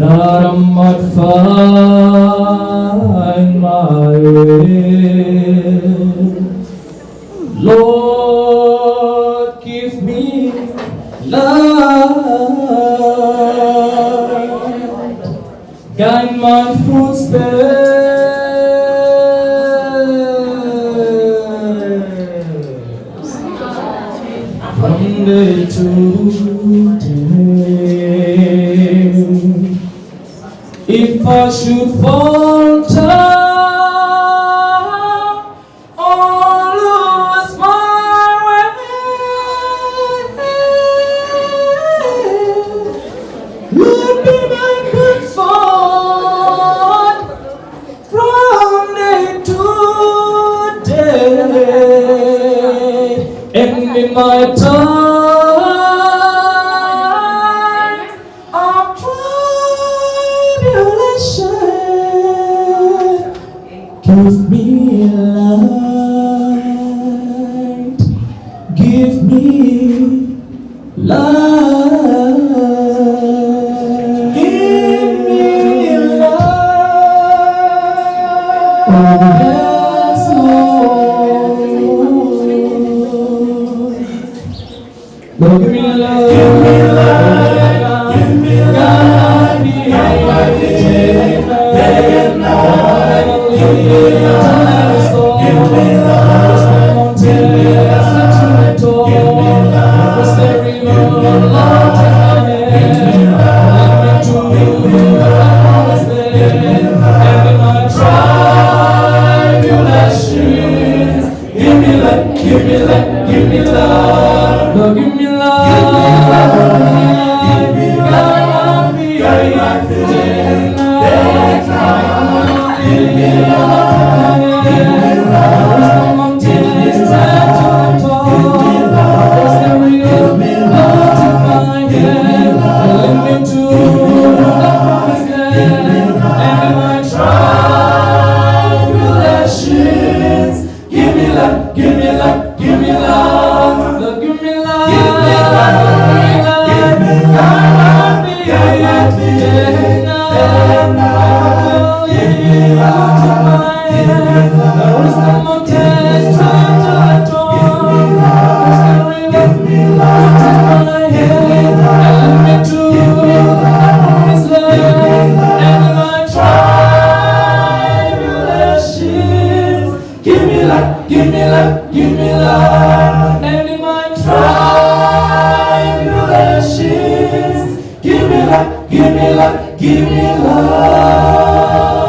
that I might find my way. Lord, give me light, guide my footsteps from day to day. If I should falter or lose my way, Lord, be my comfort from day to day, and in my time of tribulation, give me light, give me light, give me light. Oh yes, Lord. Lord, give me light, give me light, give me light, guide my feet day and night. Give me light, give me light, give me light, give me light. Cross the river, Lord, take my hand. Let me to the promised land. And in my tribulations, give me light, give me light, give me light. Lord, give me light, give me light, guide my feet day and night. Give me light, give me light. Cross the mountains, stand tall. Cross the river, Lord, take my hand. Lead me to the promised land. And in my tribulations, give me light, give me light, give me light. Lord, give me light, give me light, give me light. Guide my feet day and night. Give me light, take my hand. Cross the mountains, stand tall. Cross the river, Lord, take my hand. And lead me to the promised land. And in my tribulations, give me light, give me light, give me light. And in my tribulations, give me light, give me light, give me light.